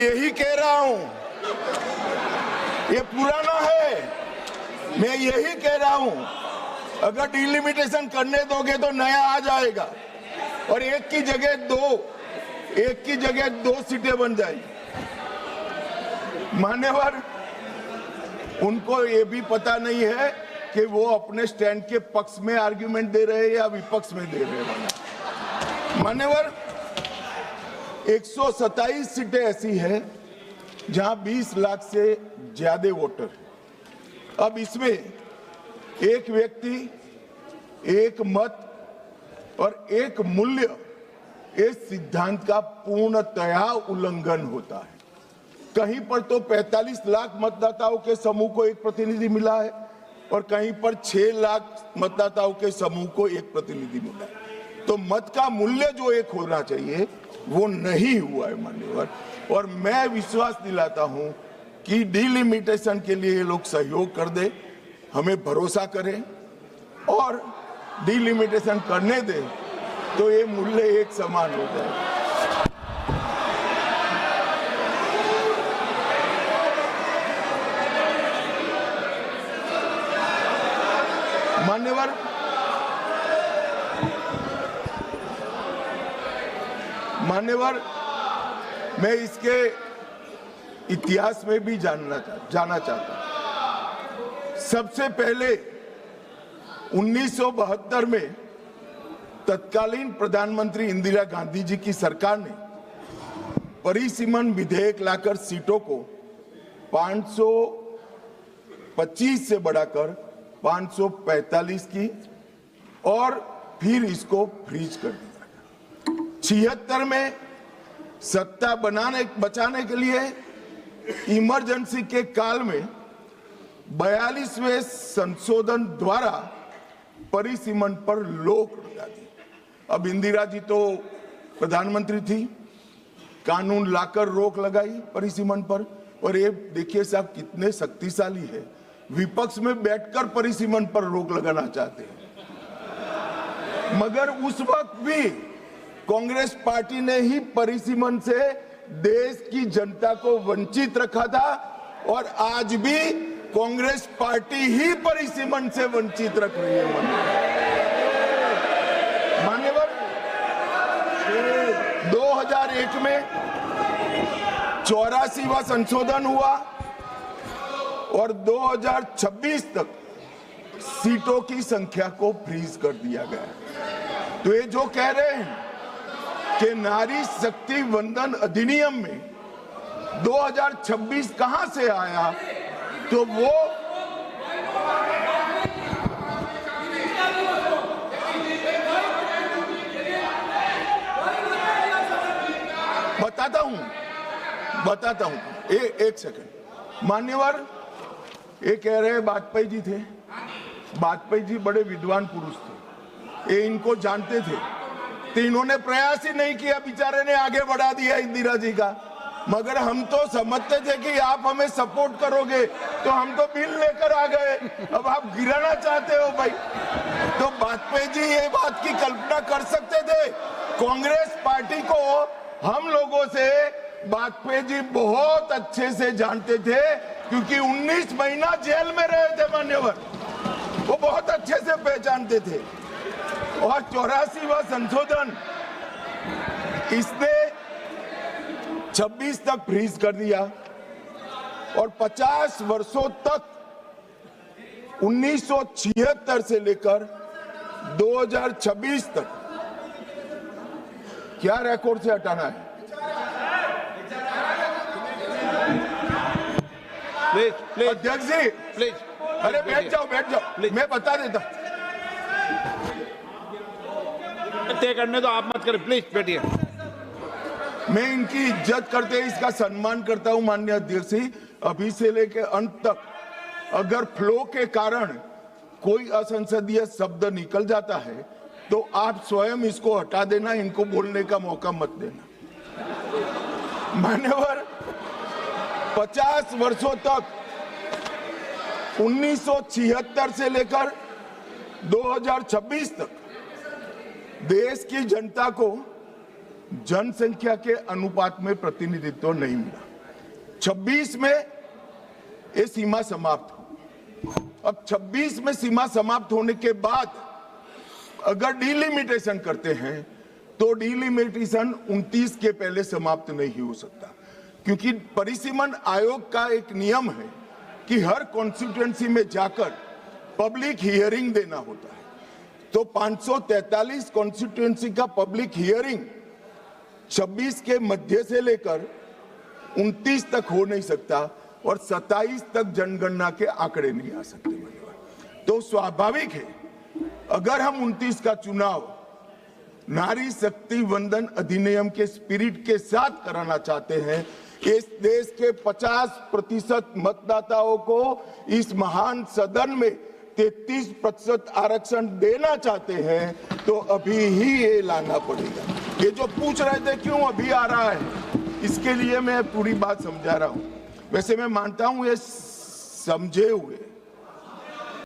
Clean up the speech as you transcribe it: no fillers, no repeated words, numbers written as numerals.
यही कह रहा हूं, ये पुराना है। मैं यही कह रहा हूं, अगर डिलिमिटेशन करने दोगे तो नया आ जाएगा और एक की जगह दो सीटें बन जाएगी। मान्यवर, उनको ये भी पता नहीं है कि वो अपने स्टैंड के पक्ष में आर्ग्यूमेंट दे रहे हैं या विपक्ष में दे रहे हैं। मान्यवर, 127 सीटें ऐसी हैं जहां 20 लाख से ज्यादा वोटर हैं। अब इसमें एक व्यक्ति, एक मत और एक मूल्य, इस सिद्धांत का पूर्णतया उल्लंघन होता है। कहीं पर तो 45 लाख मतदाताओं के समूह को एक प्रतिनिधि मिला है और कहीं पर 6 लाख मतदाताओं के समूह को एक प्रतिनिधि मिला है। तो मत का मूल्य जो एक होना चाहिए वो नहीं हुआ है मान्यवर। और मैं विश्वास दिलाता हूं कि डिलिमिटेशन के लिए ये लोग सहयोग कर दे, हमें भरोसा करें और डिलिमिटेशन करने दे तो ये मूल्य एक समान हो जाए। मान्यवर, मैं इसके इतिहास में भी जाना चाहता हूं। सबसे पहले 1972 में तत्कालीन प्रधानमंत्री इंदिरा गांधी जी की सरकार ने परिसीमन विधेयक लाकर सीटों को 525 से बढ़ाकर 545 की और फिर इसको फ्रीज कर दिया। 76 में सत्ता बचाने के लिए इमरजेंसी के काल में 42वें संशोधन द्वारा परिसीमन पर रोक लगा दी। अब इंदिरा जी तो प्रधानमंत्री थी, कानून लाकर रोक लगाई परिसीमन पर। और ये देखिए साहब कितने शक्तिशाली है, विपक्ष में बैठकर परिसीमन पर रोक लगाना चाहते हैं। मगर उस वक्त भी कांग्रेस पार्टी ने ही परिसीमन से देश की जनता को वंचित रखा था और आज भी कांग्रेस पार्टी ही परिसीमन से वंचित रख रही है। मान्यवर, 2001 में 84वां संशोधन हुआ और 2026 तक सीटों की संख्या को फ्रीज कर दिया गया। तो ये जो कह रहे हैं कि नारी शक्ति वंदन अधिनियम में 2026 कहां से आया, तो वो बताता हूं एक सेकंड। मान्यवर, ये कह रहे हैं वाजपेयी जी थे। वाजपेयी जी बड़े विद्वान पुरुष थे, ये इनको जानते थे, तो इन्होंने प्रयास ही नहीं किया, बेचारे ने आगे बढ़ा दिया इंदिरा जी का। मगर हम तो समझते थे कि आप हमें सपोर्ट करोगे, तो हम तो बिल लेकर आ गए। अब आप गिराना चाहते हो भाई। तो वाजपेयी जी ये बात की कल्पना कर सकते थे। कांग्रेस पार्टी को हम लोगों से वाजपेयी जी बहुत अच्छे से जानते थे, क्योंकि 19 महीना जेल में रहे थे मान्यवर, वो बहुत अच्छे से पहचानते थे। और 84वां संशोधन इसने 26 तक फ्रीज कर दिया और 50 वर्षों तक 1976 से लेकर 2026 तक क्या रिकॉर्ड से हटाना है? प्लीज अध्यक्ष जी, प्लीज। अरे बैठ जाओ मैं बता देता। तय करने तो आप मत करें, प्लीज बैठिए। मैं इनकी इज्जत करते हैं, इसका सम्मान करता हूं माननीय अध्यक्ष जी। अभी से लेकर अंत तक अगर फ्लो के कारण कोई असंसदीय शब्द निकल जाता है तो आप स्वयं इसको हटा देना, इनको बोलने का मौका मत देना। मान्यवर, 50 वर्षों तक 1976 से लेकर 2026 तक देश की जनता को जनसंख्या के अनुपात में प्रतिनिधित्व नहीं मिला। 26 में ये सीमा समाप्त हो। अब 26 में सीमा समाप्त होने के बाद अगर डिलिमिटेशन करते हैं तो डिलिमिटेशन 29 के पहले समाप्त नहीं हो सकता, क्योंकि परिसीमन आयोग का एक नियम है कि हर कॉन्स्टिट्यूएंसी में जाकर पब्लिक हियरिंग देना होता है। तो 543 कॉन्स्टिट्यूएंसी का पब्लिक हियरिंग 26 के मध्य से लेकर 29 तक हो नहीं सकता और 27 तक जनगणना के आंकड़े नहीं आ सकते। तो स्वाभाविक है अगर हम 29 का चुनाव नारी शक्ति वंदन अधिनियम के स्पिरिट के साथ कराना चाहते हैं, इस देश के 50% मतदाताओं को इस महान सदन में 33% आरक्षण देना चाहते हैं, तो अभी ही ये लाना पड़ेगा। ये जो पूछ रहे थे क्यों अभी आ रहा है, इसके लिए मैं पूरी बात समझा रहा हूं। वैसे मैं मानता हूं ये समझे हुए